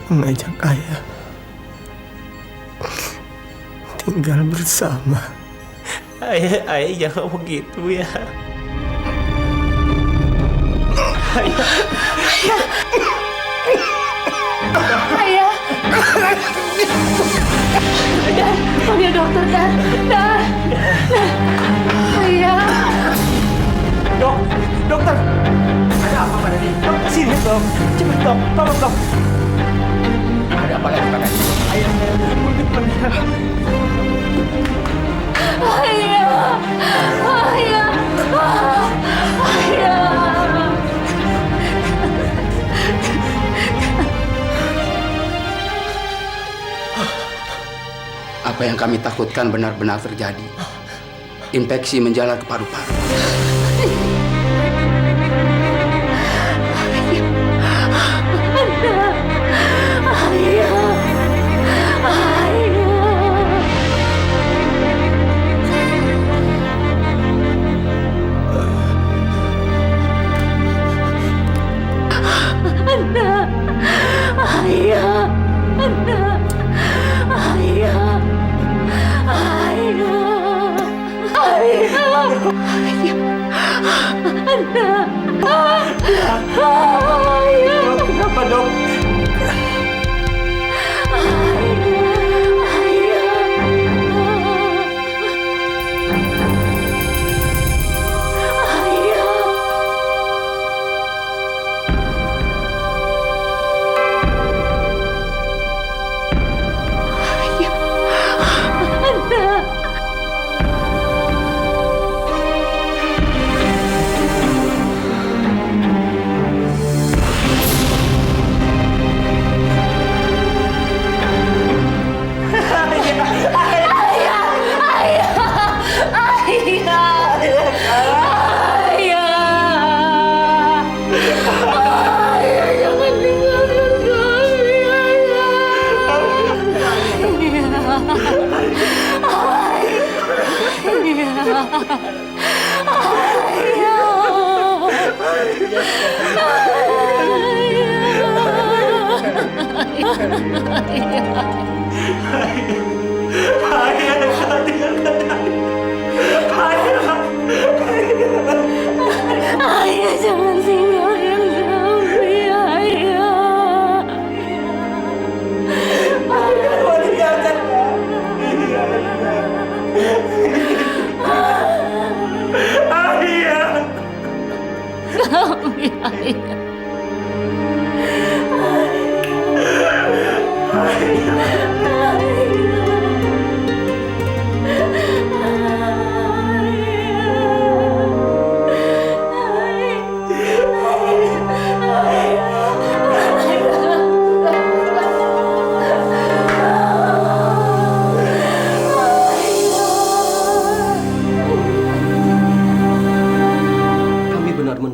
mengajak ayah tinggal bersama. Ayah jangan begitu ya. Ayah. Dan, panggil dokter, Dan. Ayah. Dokter. Ada apa pada dia? Dok, sini dok. Cepat dok, tolong dok. Ada apa lagi pada dia? Ayah saya begitu penjara. Ayah. Apa yang kami takutkan benar-benar terjadi. Infeksi menjalar ke paru-paru. Kenapa dok? Ayah, jangan tinggalkan kami, Ayah. Jangan tinggalkan kami. Ayah. Kami, Ayah.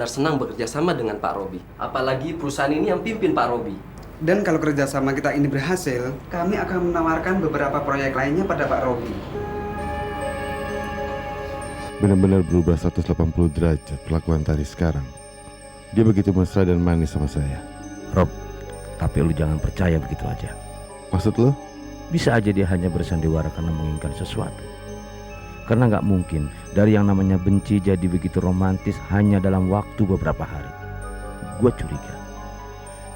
Senang bekerja sama dengan Pak Robi. Apalagi perusahaan ini yang pimpin Pak Robi. Dan kalau kerjasama kita ini berhasil, kami akan menawarkan beberapa proyek lainnya pada Pak Robi. Benar-benar berubah 180 derajat perlakuan Tari sekarang. Dia begitu mesra dan manis sama saya. Rob, tapi lu jangan percaya begitu aja. Maksud lo? Bisa aja dia hanya bersandiwara karena menginginkan sesuatu. Karena nggak mungkin dari yang namanya benci jadi begitu romantis hanya dalam waktu beberapa hari. Gue curiga.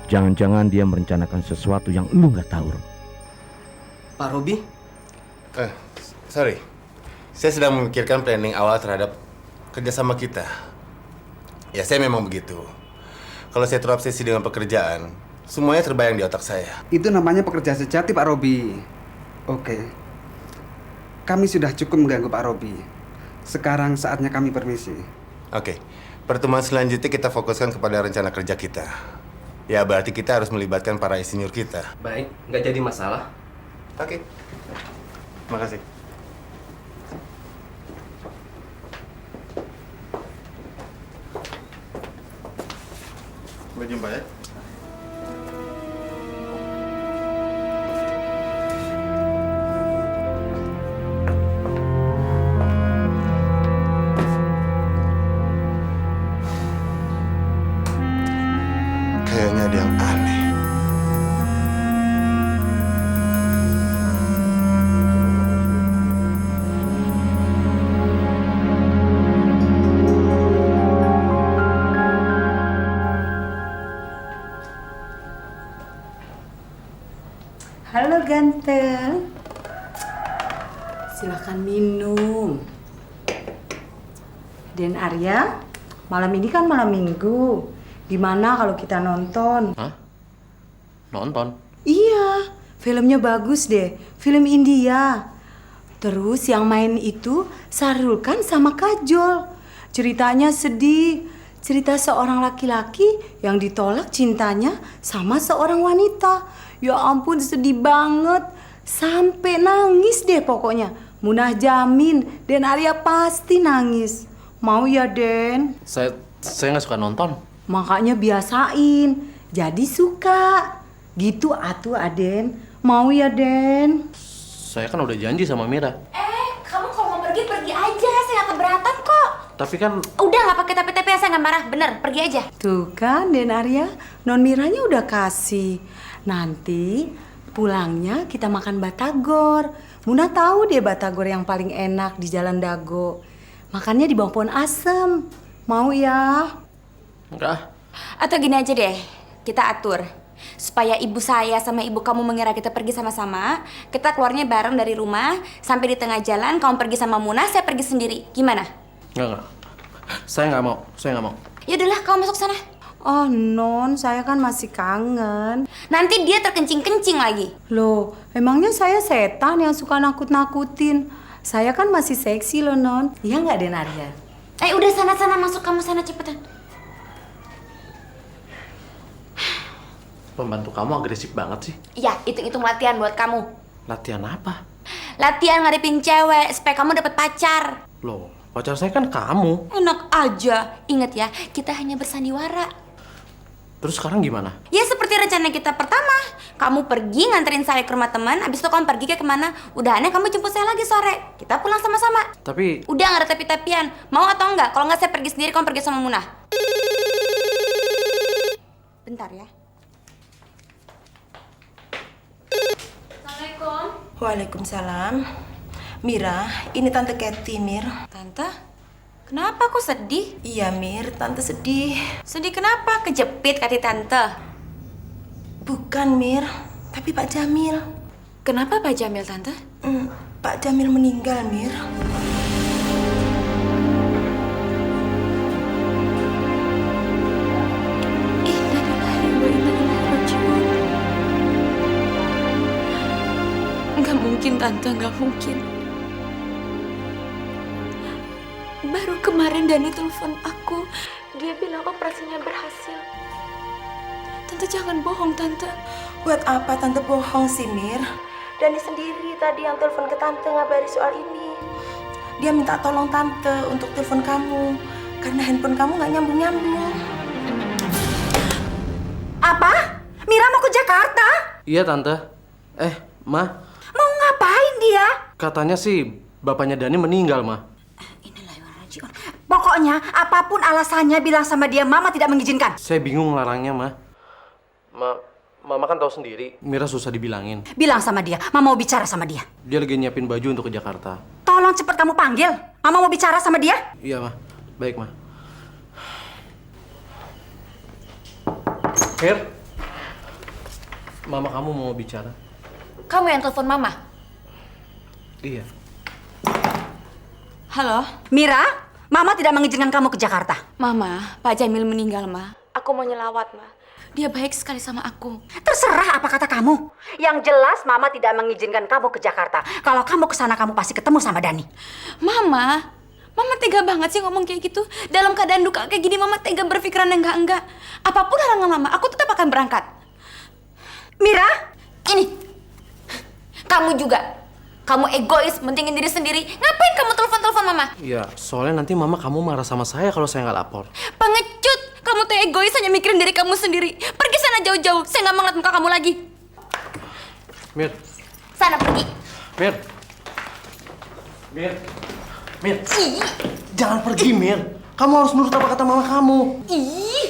Jangan-jangan dia merencanakan sesuatu yang lu nggak tahu, Rob. Pak Robi? Sorry. Saya sedang memikirkan planning awal terhadap kerjasama kita. Ya, saya memang begitu. Kalau saya terobsesi dengan pekerjaan, semuanya terbayang di otak saya. Itu namanya pekerja sejati, Pak Robi. Oke. Kami sudah cukup mengganggu Pak Robi. Sekarang saatnya kami permisi. Oke. Pertemuan selanjutnya kita fokuskan kepada rencana kerja kita. Ya, berarti kita harus melibatkan para insinyur kita. Baik, nggak jadi masalah. Oke. Terima kasih. Sampai jumpa ya. Kayaknya ada yang aneh. minum. Den Arya, malam ini kan malam minggu. Gimana kalau kita nonton? Hah? Nonton? Iya, filmnya bagus deh. Film India. Terus yang main itu Sahrul Khan sama Kajol. Ceritanya sedih. Cerita seorang laki-laki yang ditolak cintanya sama seorang wanita. Ya ampun, sedih banget. Sampai nangis deh pokoknya. Munah jamin, Den Arya pasti nangis. Mau ya, Den? Saya nggak suka nonton. Makanya biasain. Jadi suka. Gitu atuh, Aden. Mau ya, Den? Saya kan udah janji sama Mira. Kamu kalau mau pergi, pergi aja. Saya nggak keberatan kok. Tapi kan Udah nggak pakai tapi-tapi, saya nggak marah. Bener, pergi aja. Tuh kan, Den Arya. Non Miranya udah kasih. Nanti pulangnya kita makan batagor. Muna tahu deh batagor yang paling enak di Jalan Dago. Makannya di bawah pohon asem. Mau ya? enggak. Atau gini aja deh, kita atur. Supaya ibu saya sama ibu kamu mengira kita pergi sama-sama, kita keluarnya bareng dari rumah, sampai di tengah jalan kamu pergi sama Muna, saya pergi sendiri. Gimana? Enggak. Saya nggak mau. Ya udahlah, kamu masuk sana. Oh non, saya kan masih kangen. Nanti dia terkencing-kencing lagi. Loh, emangnya saya setan yang suka nakut-nakutin? Saya kan masih seksi loh non. Iya nggak, Den Arya? Udah sana-sana, masuk kamu sana cepetan. Pembantu kamu agresif banget sih. Ya, hitung-hitung latihan buat kamu. Latihan apa? Latihan ngadepin cewek supaya kamu dapat pacar. Loh, pacar saya kan kamu. Enak aja. Ingat ya, kita hanya bersandiwara. Terus sekarang gimana? Ya seperti rencana kita pertama. Kamu pergi nganterin saya ke rumah teman, habis itu kamu pergi ke kemana? Udahannya kamu jemput saya lagi sore. Kita pulang sama-sama. Tapi Udah nggak ada tapi-tapian. Mau atau enggak? Kalau nggak saya pergi sendiri, kamu pergi sama Munah. Bentar ya. Assalamualaikum. Waalaikumsalam. Mira, ini Tante Kathy, Mir. Tante, kenapa kok sedih? Iya, Mir, Tante sedih. Sedih kenapa? Kejepit kata Tante. Bukan, Mir, tapi Pak Jamil. Kenapa Pak Jamil, Tante? Pak Jamil meninggal, Mir. Innalillahi wa inna ilaihi raji'un. Nggak mungkin, Tante, nggak mungkin. Baru kemarin Dani telepon aku. Dia bilang operasinya berhasil. Tante jangan bohong, Tante. Buat apa Tante bohong sih, Mir? Dani sendiri tadi yang telepon ke Tante ngabari soal ini. Dia minta tolong Tante untuk telepon kamu. Karena handphone kamu nggak nyambung-nyambung. Apa? Mira mau ke Jakarta? iya Tante. Ma, Mau ngapain dia? katanya sih bapaknya Dani meninggal, Ma. Pokoknya apapun alasannya bilang sama dia Mama tidak mengizinkan. Saya bingung larangnya, Ma. Mama kan tahu sendiri, Mira susah dibilangin. Bilang sama dia, Mama mau bicara sama dia. Dia lagi nyiapin baju untuk ke Jakarta. Tolong cepat kamu panggil. Mama mau bicara sama dia. Iya, Ma. Baik, Ma. Mir, Mama kamu mau bicara. Kamu yang telepon Mama? Iya. Halo? Mira, Mama tidak mengizinkan kamu ke Jakarta. Mama, Pak Jamil meninggal, Ma. Aku mau nyelawat, Ma. Dia baik sekali sama aku. Terserah apa kata kamu. Yang jelas Mama tidak mengizinkan kamu ke Jakarta. Kalau kamu ke sana kamu pasti ketemu sama Dani. Mama tega banget sih ngomong kayak gitu. Dalam keadaan duka kayak gini, Mama tega berpikiran yang enggak. Apapun halangan Mama, aku tetap akan berangkat. Mira, Ini, kamu juga. Kamu egois, mentingin diri sendiri. Ngapain kamu telepon-telepon Mama? Iya, soalnya nanti Mama kamu marah sama saya kalau saya nggak lapor. Pengecut! Kamu tuh egois, hanya mikirin diri kamu sendiri. Pergi sana jauh-jauh, saya nggak mau ngeliat muka kamu lagi. Mir, Sana pergi. Mir, jangan pergi, Mir. Kamu harus nurut apa kata Mama kamu. Ih,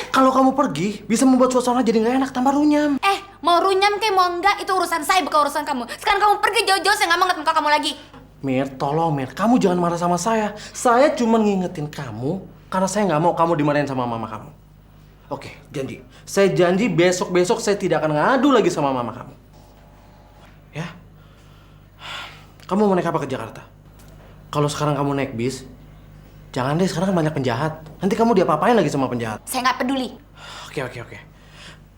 Kalau kamu pergi, bisa membuat suasana jadi nggak enak, tambah runyam. mau runyam kayak mau enggak, itu urusan saya, bukan urusan kamu. Sekarang kamu pergi jauh-jauh, saya nggak mau ngeliat muka kamu lagi. Mir, tolong Mir, kamu jangan marah sama saya. Saya cuma ngingetin kamu karena saya nggak mau kamu dimarahin sama mama kamu. Oke, janji. Saya janji besok-besok saya tidak akan ngadu lagi sama mama kamu. Ya? Kamu mau naik apa ke Jakarta? kalau sekarang kamu naik bis, jangan deh, sekarang kan banyak penjahat. Nanti kamu diapa-apain lagi sama penjahat. Saya nggak peduli. Oke.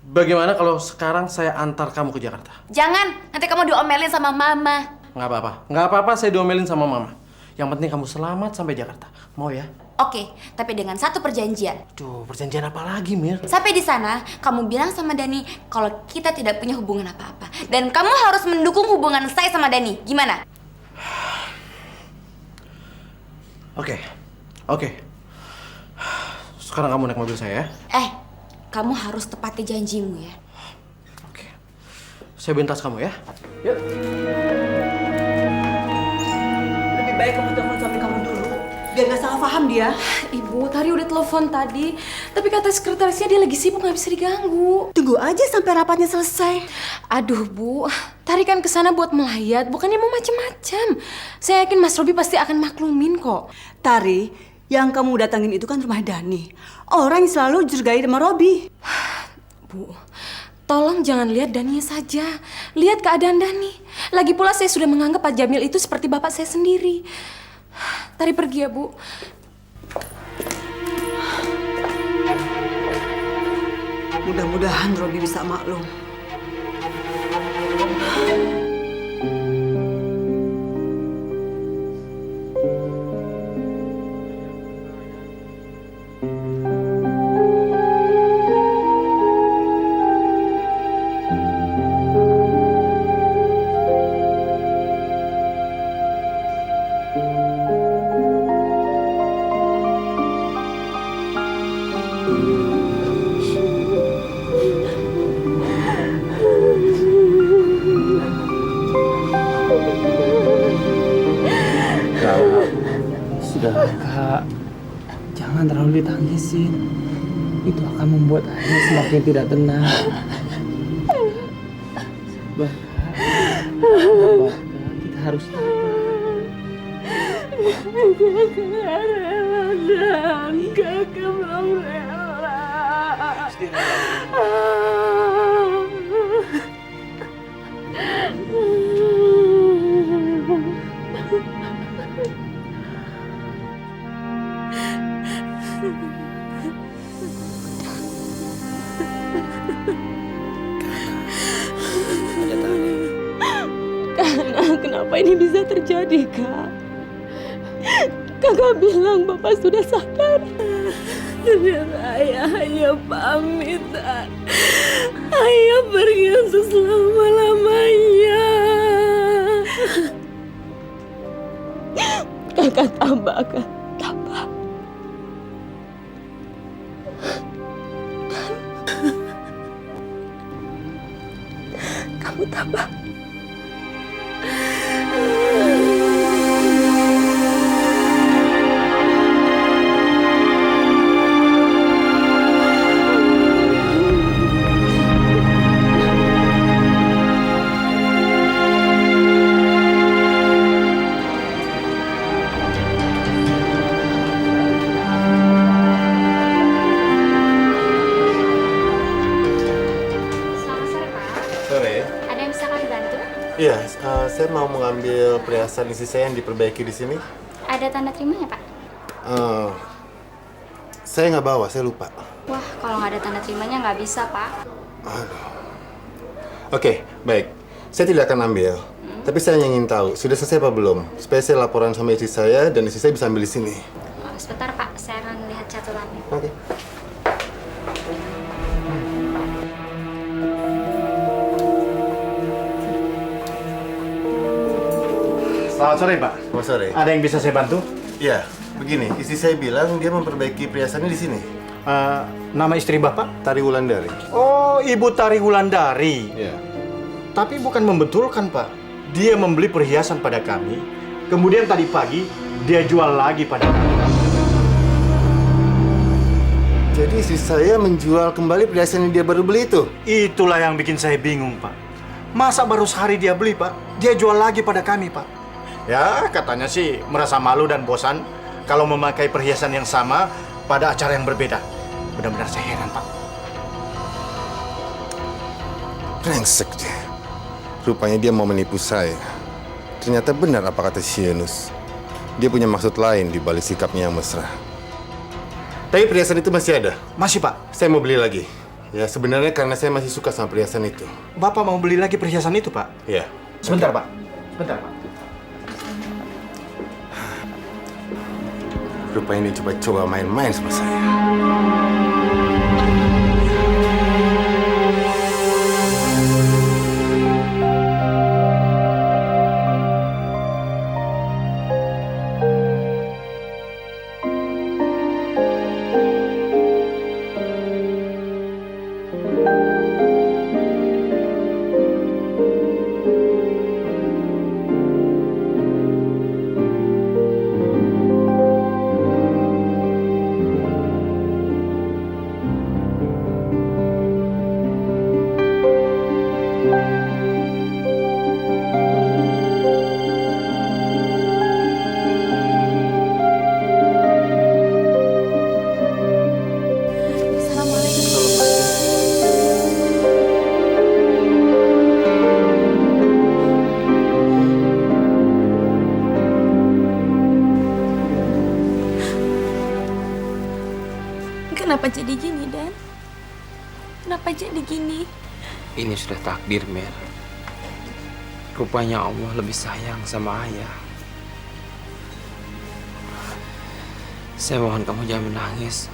Bagaimana kalau sekarang saya antar kamu ke Jakarta? Jangan, nanti kamu diomelin sama mama. Nggak apa-apa saya diomelin sama mama. Yang penting kamu selamat sampai Jakarta. Mau ya? Oke, tapi dengan satu perjanjian. Duh, perjanjian apa lagi, Mir? Sampai di sana, kamu bilang sama Dani kalau kita tidak punya hubungan apa-apa. Dan kamu harus mendukung hubungan saya sama Dani. Gimana? Oke. Sekarang kamu naik mobil saya ya. Kamu harus tepati janjimu ya. Oke. Saya bentas kamu ya. Yuk. Lebih baik kamu telepon suami kamu dulu, biar nggak salah paham dia. Ibu, Tari udah telepon tadi, tapi kata sekretarisnya dia lagi sibuk nggak bisa diganggu. Tunggu aja sampai rapatnya selesai. Aduh Bu, Tari kan kesana buat melayat, bukannya mau macem-macem. Saya yakin Mas Robi pasti akan maklumin kok. Tari, yang kamu datangin itu kan rumah Dani. Orang yang selalu dicurigai sama Robi. Bu, tolong jangan lihat Daninya saja. Lihat keadaan Dani. Lagi pula saya sudah menganggap Pak Jamil itu seperti bapak saya sendiri. Tari pergi ya Bu. Mudah-mudahan Robi bisa maklum. Sudah Kak, jangan terlalu ditangisin. Itu akan membuat ayah semakin tidak tenang. Sabar Kak, kita harus Kakak belum rela. Kenapa ini bisa terjadi, Kak? Kakak bilang Bapak sudah sadar. Ternyata ayah hanya pamit. Ayah pergi untuk selama-lamanya. Kakak tambah, Kak. Tambah. Kamu tambah. Iya, saya mau mengambil perhiasan istri saya yang diperbaiki di sini. Ada tanda terimanya, Pak? Saya nggak bawa, saya lupa. Wah, kalau nggak ada tanda terimanya nggak bisa, Pak. Aduh. Oke, baik. Saya tidak akan ambil. Tapi saya ingin tahu, sudah selesai apa belum? Supaya saya laporan sama istri saya dan istri saya bisa ambil di sini. Oh, sebentar, Pak. Saya akan lihat catatannya. Oke. Selamat sore, Pak. Selamat sore. Ada yang bisa saya bantu? Iya, begini. Istri saya bilang dia memperbaiki perhiasannya di sini. Nama istri Bapak? Tari Wulandari. Oh, Ibu Tari Wulandari. Iya. Tapi bukan membetulkan, Pak. Dia membeli perhiasan pada kami, kemudian tadi pagi dia jual lagi pada kami. Jadi istri saya menjual kembali perhiasan yang dia baru beli itu? Itulah yang bikin saya bingung, Pak. Masa baru sehari dia beli, Pak? Dia jual lagi pada kami, Pak. Ya, katanya sih merasa malu dan bosan kalau memakai perhiasan yang sama pada acara yang berbeda. Benar-benar saya heran, Pak. Brengsek dia. Rupanya dia mau menipu saya. Ternyata benar apa kata si Yunus. Dia punya maksud lain di balik sikapnya yang mesra. Tapi perhiasan itu masih ada. Masih, Pak. Saya mau beli lagi. Ya, sebenarnya karena saya masih suka sama perhiasan itu. Bapak mau beli lagi perhiasan itu, Pak? Iya. Sebentar, Pak. Sebentar, Pak. Rupanya dia coba-coba main-main sama saya. Kenapa jadi gini, Dan? Kenapa jadi gini? Ini sudah takdir, Mer. Rupanya Allah lebih sayang sama ayah. Saya mohon kamu jangan menangis.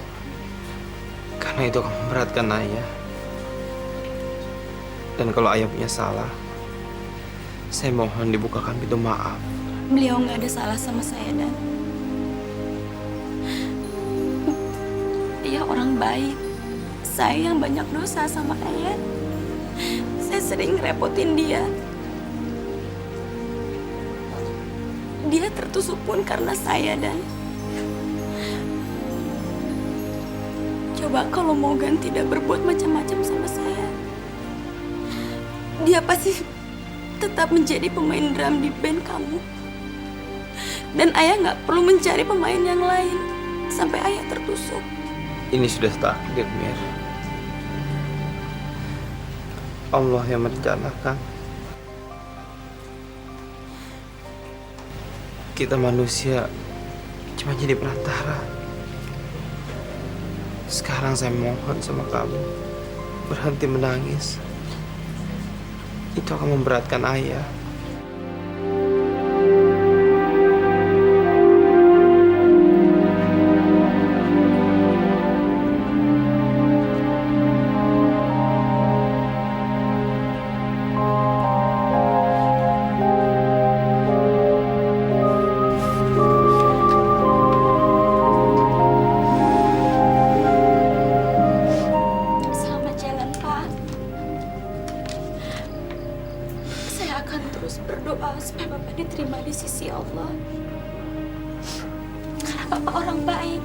Karena itu akan memberatkan ayah. Dan kalau ayah punya salah, saya mohon dibukakan pintu maaf. Beliau nggak ada salah sama saya, Dan. Ayah orang baik. Saya yang banyak dosa sama ayah. Saya sering ngerepotin dia. Dia tertusuk pun karena saya, Dan. Coba kalau Morgan tidak berbuat macam-macam sama saya, dia pasti tetap menjadi pemain drum di band kamu. Dan ayah nggak perlu mencari pemain yang lain sampai ayah tertusuk. Ini sudah takdir, Mir. Allah yang merencanakan. Kita manusia cuma jadi perantara. Sekarang saya mohon sama kamu, berhenti menangis. Itu akan memberatkan ayah. Selamat jalan, Pak. Saya akan terus berdoa supaya Bapak diterima di sisi Allah. Karena Bapak orang baik.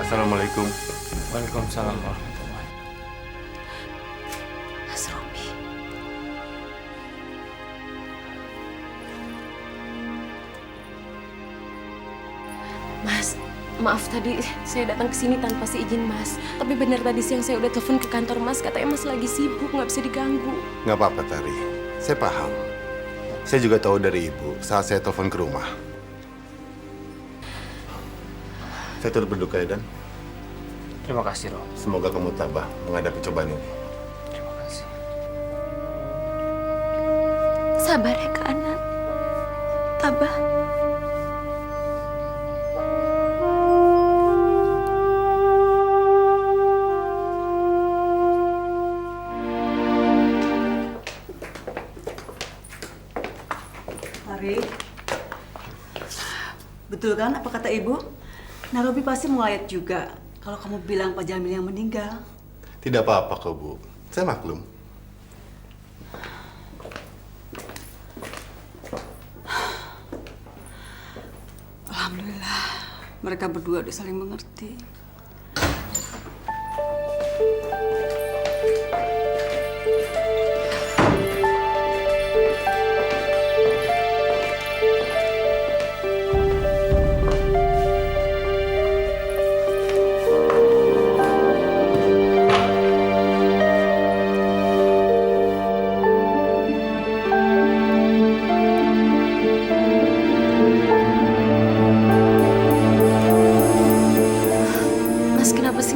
Assalamualaikum. Waalaikumsalam warahmatullahi. Mas Robi. Mas, maaf tadi saya datang ke sini tanpa seizin Mas. Tapi benar tadi siang saya udah telepon ke kantor Mas, katanya Mas lagi sibuk, nggak bisa diganggu. Nggak apa-apa, Tari. Saya paham. Saya juga tahu dari ibu saat saya telepon ke rumah. Saya turut berduka ya, Dan. Terima kasih, Rob. Semoga kamu tabah menghadapi cobaan ini. Terima kasih. Sabar ya, Kak Anak. Tabah. Ari, betul kan apa kata ibu? Narobi pasti melayat juga kalau kamu bilang Pak Jamil yang meninggal. Tidak apa-apa kok, Bu. Saya maklum. Alhamdulillah, mereka berdua udah saling mengerti.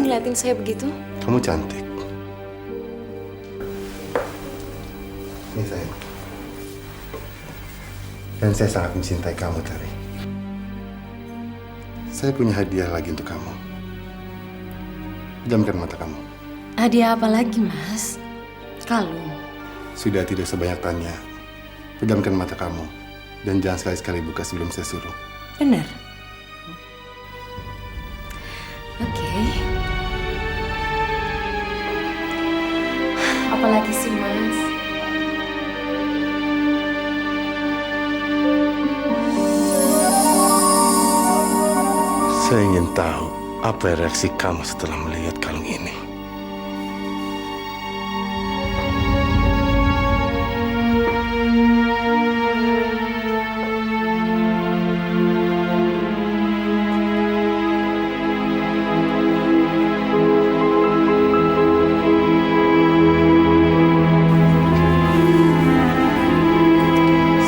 ngeliatin saya begitu? Kamu cantik. Ini sayang. Dan saya sangat mencintai kamu, Tari. Saya punya hadiah lagi untuk kamu. Pejamkan mata kamu. Hadiah apa lagi, Mas? Kalung. Sudah, tidak usah banyak tanya. Pejamkan mata kamu. Dan jangan sekali-sekali buka sebelum saya suruh. Benar. Oke. Apalagi sih, Mas? Saya ingin tahu apa reaksi kamu setelah melihat kalung ini.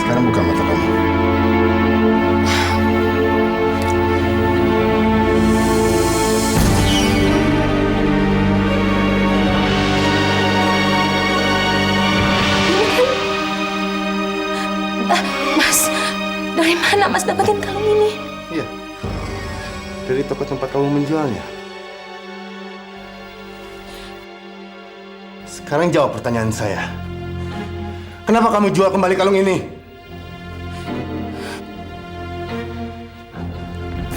Sekarang buka mata kamu. Mas, dari mana Mas dapetin kalung ini? Iya. Dari toko tempat kamu menjualnya. Sekarang jawab pertanyaan saya. Kenapa kamu jual kembali kalung ini?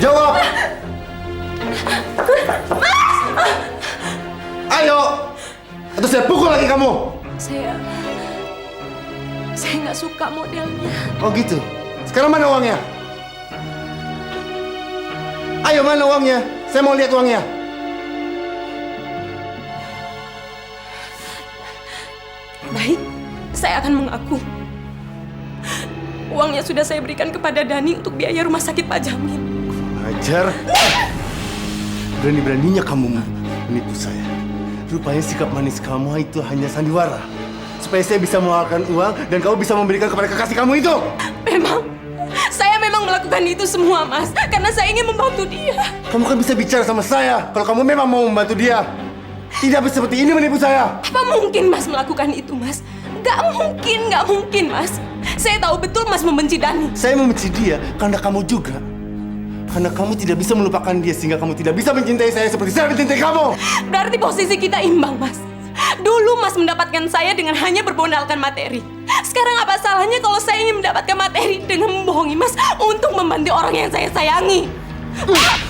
Jawab! Ayo! Atau saya pukul lagi kamu! Saya nggak suka modelnya. Oh gitu? Sekarang mana uangnya? Ayo, mana uangnya? Saya mau lihat uangnya. Baik, saya akan mengaku. Uangnya sudah saya berikan kepada Dani untuk biaya rumah sakit Pak Jamil. Ajar. Berani-beraninya kamu menipu saya. Rupanya sikap manis kamu itu hanya sandiwara. Supaya saya bisa mengeluarkan uang dan kamu bisa memberikan kepada kekasih kamu itu. Saya memang melakukan itu semua, Mas. Karena saya ingin membantu dia. Kamu kan bisa bicara sama saya kalau kamu memang mau membantu dia. Tidak seperti ini menipu saya. Apa mungkin Mas melakukan itu, Mas? Gak mungkin, Mas. Saya tahu betul Mas membenci Dani. Saya membenci dia karena kamu juga. Karena kamu tidak bisa melupakan dia sehingga kamu tidak bisa mencintai saya seperti saya mencintai kamu. Berarti posisi kita imbang, Mas. Dulu Mas mendapatkan saya dengan hanya berbondalkan materi. Sekarang apa salahnya kalau saya ingin mendapatkan materi dengan membohongi Mas untuk membantu orang yang saya sayangi?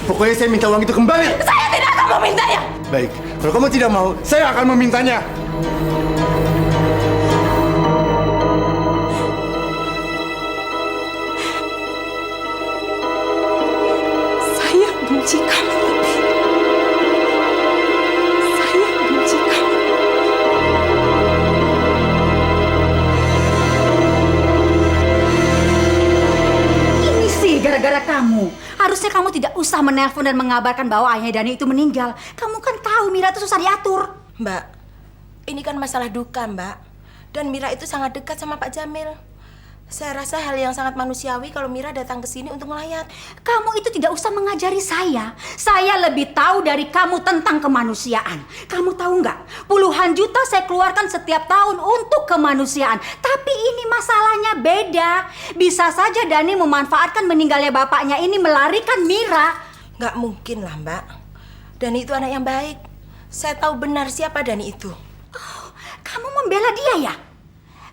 Pokoknya saya minta uang itu kembali. Saya tidak akan memintanya. Baik, kalau kamu tidak mau, saya akan memintanya. Saya benci kamu. Saya benci kamu. Ini sih gara-gara kamu. Harusnya kamu tidak usah menelpon dan mengabarkan bahwa ayahnya Dani itu meninggal. Kamu kan tahu Mira itu susah diatur. Mbak, ini kan masalah duka, Mbak. Dan Mira itu sangat dekat sama Pak Jamil. Saya rasa hal yang sangat manusiawi kalau Mira datang ke sini untuk melayat. Kamu itu tidak usah mengajari saya. Saya lebih tahu dari kamu tentang kemanusiaan. Kamu tahu nggak? Puluhan juta saya keluarkan setiap tahun untuk kemanusiaan. Tapi ini masalahnya beda. Bisa saja Dani memanfaatkan meninggalnya bapaknya ini melarikan Mira. Nggak mungkin lah, Mbak. Dani itu anak yang baik. Saya tahu benar siapa Dani itu. Oh, kamu membela dia ya?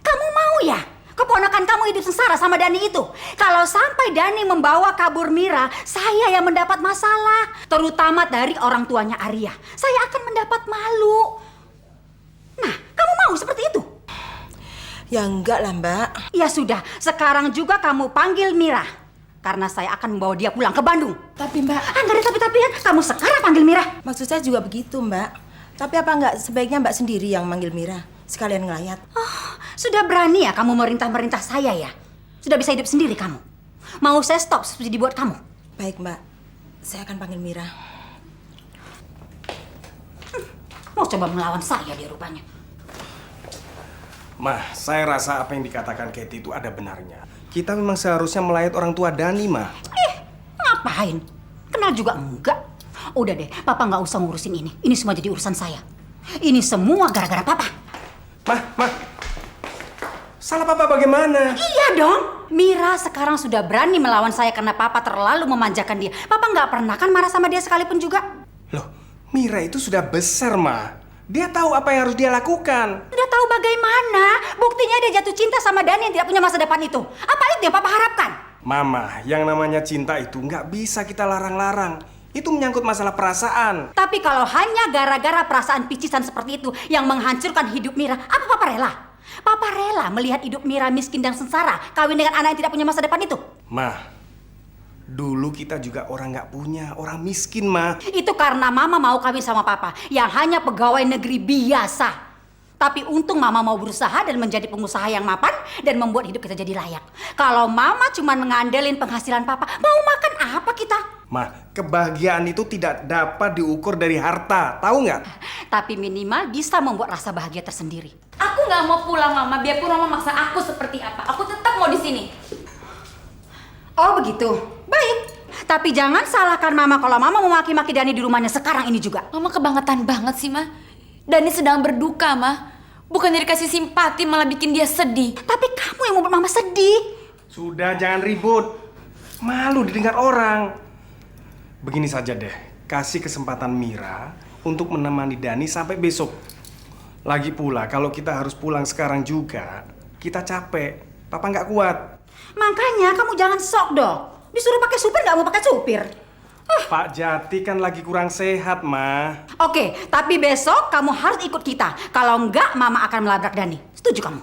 Kamu mau ya? Keponakan kamu hidup sengsara sama Dani itu. Kalau sampai Dani membawa kabur Mira, saya yang mendapat masalah. Terutama dari orang tuanya Arya. Saya akan mendapat malu. Nah, kamu mau seperti itu? Ya enggak lah, Mbak. Ya sudah, sekarang juga kamu panggil Mira. Karena saya akan membawa dia pulang ke Bandung. Tapi Mbak... Nggak ada tapi-tapian. Kamu sekarang panggil Mira. Maksud saya juga begitu, Mbak. Tapi apa nggak sebaiknya Mbak sendiri yang manggil Mira? Sekalian ngelayat. Oh, sudah berani ya kamu merintah-merintah saya ya? Sudah bisa hidup sendiri kamu? Mau saya stop subsidi buat kamu? Baik, Mbak. Saya akan panggil Mira. Mau coba melawan saya dia rupanya. Mah, saya rasa apa yang dikatakan Katie itu ada benarnya. Kita memang seharusnya melayat orang tua Dani, Mah. Ngapain? Kenal juga enggak? Udah deh, Papa nggak usah ngurusin ini. Ini semua jadi urusan saya. Ini semua gara-gara Papa. Mah. Salah Papa bagaimana? Iya dong. Mira sekarang sudah berani melawan saya karena Papa terlalu memanjakan dia. Papa nggak pernah kan marah sama dia sekalipun juga. Loh, Mira itu sudah besar, Ma. Dia tahu apa yang harus dia lakukan. Udah tahu bagaimana? Buktinya dia jatuh cinta sama Dani yang tidak punya masa depan itu. Apa itu yang Papa harapkan? Mama, yang namanya cinta itu nggak bisa kita larang-larang. Itu menyangkut masalah perasaan. Tapi kalau hanya gara-gara perasaan picisan seperti itu yang menghancurkan hidup Mira, apa Papa rela? Papa rela melihat hidup Mira miskin dan sengsara, kawin dengan anak yang tidak punya masa depan itu? Ma, dulu kita juga orang nggak punya, orang miskin, Ma. Itu karena Mama mau kawin sama Papa yang hanya pegawai negeri biasa. Tapi untung Mama mau berusaha dan menjadi pengusaha yang mapan dan membuat hidup kita jadi layak. Kalau Mama cuma mengandelin penghasilan Papa, mau makan apa kita? Ma, kebahagiaan itu tidak dapat diukur dari harta, tahu nggak? Tapi minimal bisa membuat rasa bahagia tersendiri. Aku nggak mau pulang, Mama. Biarpun Mama maksa aku seperti apa, aku tetap mau di sini. Oh begitu, baik. Tapi jangan salahkan Mama kalau Mama mau maki-maki Dani di rumahnya sekarang ini juga. Mama kebangetan banget sih, Ma. Dani sedang berduka, Ma. Bukan dikasih simpati, malah bikin dia sedih. Tapi kamu yang membuat Mama sedih. Sudah, jangan ribut. Malu didengar orang. Begini saja deh, kasih kesempatan Mira untuk menemani Dani sampai besok. Lagi pula, kalau kita harus pulang sekarang juga, kita capek. Papa nggak kuat. Makanya kamu jangan sok dong. Disuruh pakai supir nggak mau pakai supir. Pak Jati kan lagi kurang sehat, Ma. Oke, tapi besok kamu harus ikut kita. Kalau enggak, Mama akan melabrak Dani. Setuju kamu?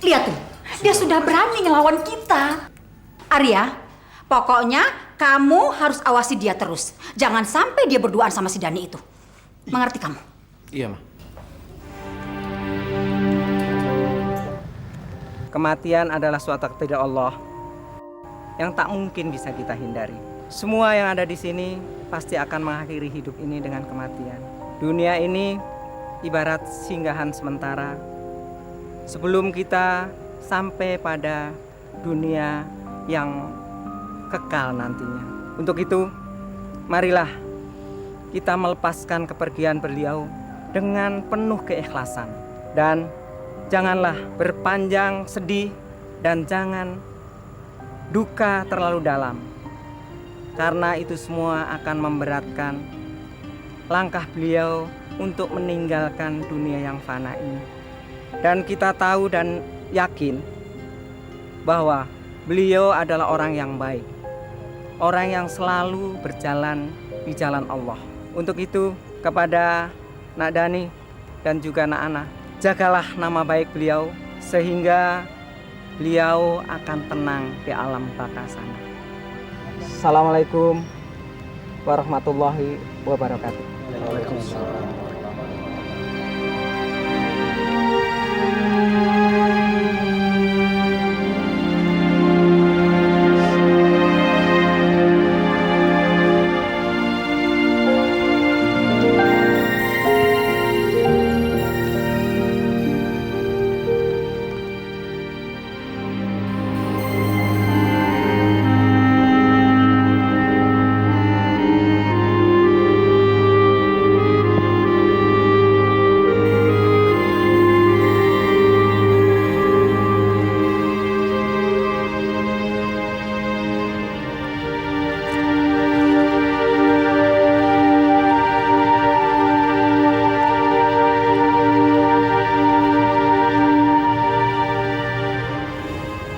Lihat tuh, dia sudah berani ngelawan kita. Arya, pokoknya kamu harus awasi dia terus. Jangan sampai dia berduaan sama si Dani itu. Mengerti kamu? Iya, Ma. Kematian adalah suatu takdir Allah yang tak mungkin bisa kita hindari. Semua yang ada di sini pasti akan mengakhiri hidup ini dengan kematian. Dunia ini ibarat singgahan sementara sebelum kita sampai pada dunia yang kekal nantinya. Untuk itu, marilah kita melepaskan kepergian beliau dengan penuh keikhlasan. Dan janganlah berpanjang sedih dan jangan duka terlalu dalam, karena itu semua akan memberatkan langkah beliau untuk meninggalkan dunia yang fana ini. Dan kita tahu dan yakin bahwa beliau adalah orang yang baik, orang yang selalu berjalan di jalan Allah. Untuk itu, kepada Nak Dani dan juga Nak Ana, jagalah nama baik beliau sehingga beliau akan tenang di alam baka sana. Assalamualaikum warahmatullahi wabarakatuh. Waalaikumsalam.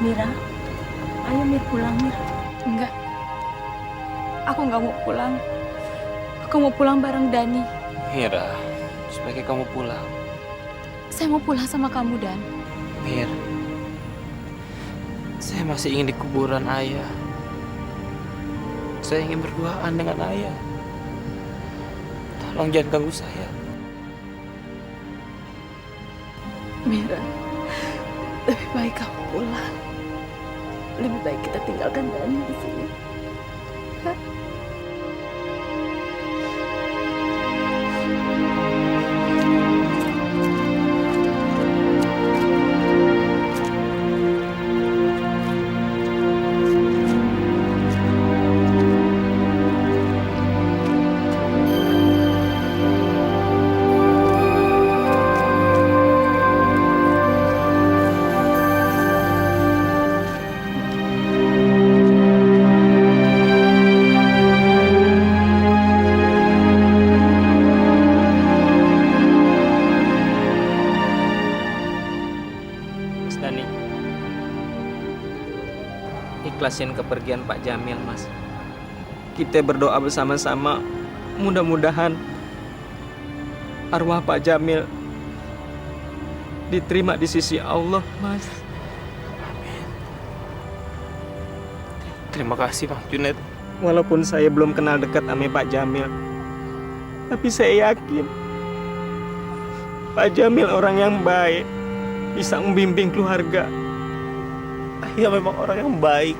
Mira, ayo Mir pulang, Mir. Enggak. Aku nggak mau pulang. Aku mau pulang bareng Dani. Mira, sebaiknya kamu pulang. Saya mau pulang sama kamu, Dan. Mir, saya masih ingin di kuburan ayah. Saya ingin berduaan dengan ayah. Tolong jangan ganggu saya. Mira, lebih baik kamu pulang. Lebih baik kita tinggalkan Dani di sini. Hah? ikhlasin kepergian Pak Jamil, Mas. Kita berdoa bersama-sama, mudah-mudahan arwah Pak Jamil diterima di sisi Allah, Mas. Terima kasih Bang Junet. Walaupun saya belum kenal dekat sama Pak Jamil, tapi saya yakin Pak Jamil orang yang baik, bisa membimbing keluarga. Dia memang orang yang baik.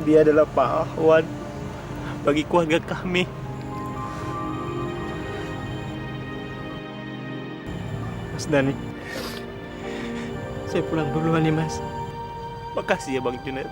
Dia adalah pahlawan bagi keluarga kami. Mas Dani, saya pulang duluan nih, Mas. Makasih ya Bang Junet.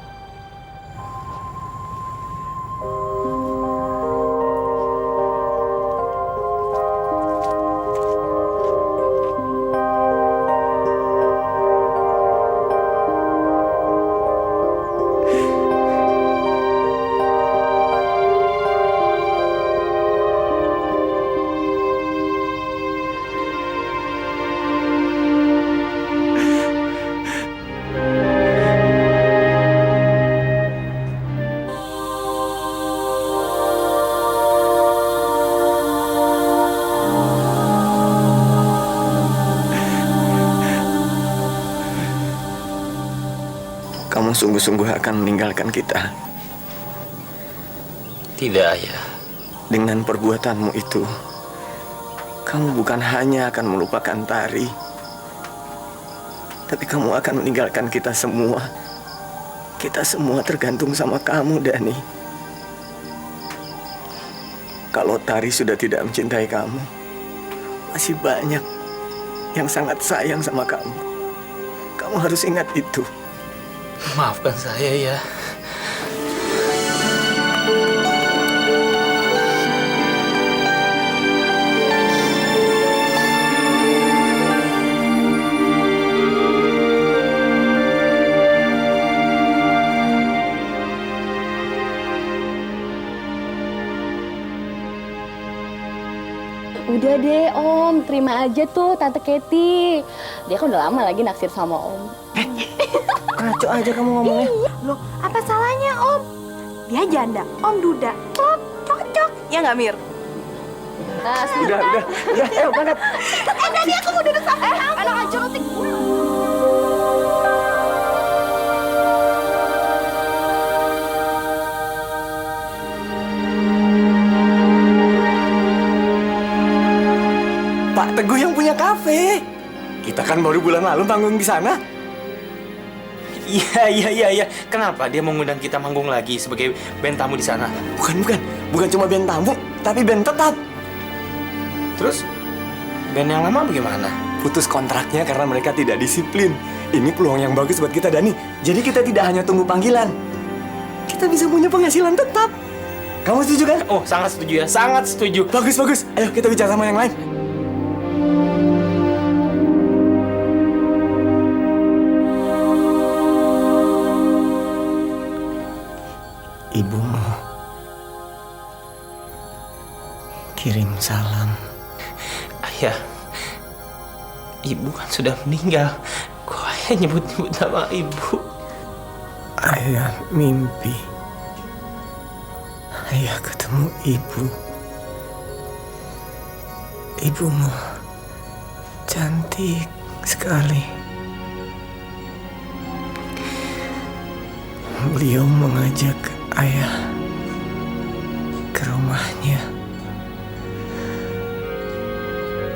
Kamu sungguh-sungguh akan meninggalkan kita. Tidak, Ayah. Dengan perbuatanmu itu, kamu bukan hanya akan melupakan Tari, tapi kamu akan meninggalkan kita semua. Kita semua tergantung sama kamu, Dani. Kalau Tari sudah tidak mencintai kamu, masih banyak yang sangat sayang sama kamu. Kamu harus ingat itu. Maafkan saya ya. Udah deh Om, terima aja tuh Tante Kety. Dia kan udah lama lagi naksir sama Om. Ngaco aja kamu ngomongnya. Loh, apa salahnya Om? Dia janda, Om duda. Cocok. Ya nggak Mir? Nah, Udah, ayo banget. Tadi aku mau duduk sama kamu. Anak aja nanti gue. Pak Teguh yang punya kafe. Kita kan baru bulan lalu manggung di sana. Iya. Kenapa dia mengundang kita manggung lagi sebagai band tamu di sana? Bukan cuma band tamu, tapi band tetap. Terus band yang lama bagaimana? Putus kontraknya karena mereka tidak disiplin. Ini peluang yang bagus buat kita, Dani. Jadi kita tidak hanya tunggu panggilan. Kita bisa punya penghasilan tetap. Kamu setuju kan? Oh, sangat setuju ya. Sangat setuju. Bagus. Ayo kita bicara sama yang lain. Ibumu kirim salam. Ayah, ibu kan sudah meninggal. Kok ayah nyebut-nyebut nama ibu? Ayah mimpi. Ayah ketemu ibu. Ibumu cantik sekali. Beliau mengajak ayah ke rumahnya.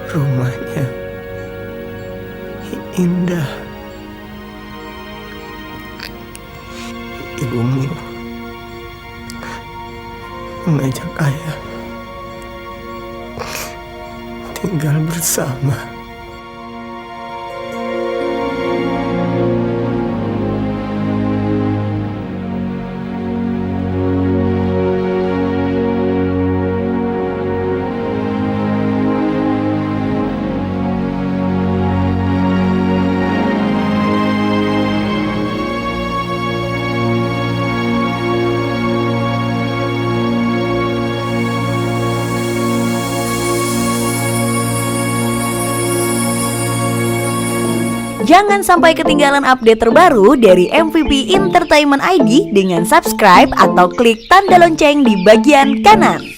Rumahnya indah. Ibumu mengajak ayah tinggal bersama. Jangan sampai ketinggalan update terbaru dari MVP Entertainment ID dengan subscribe atau klik tanda lonceng di bagian kanan.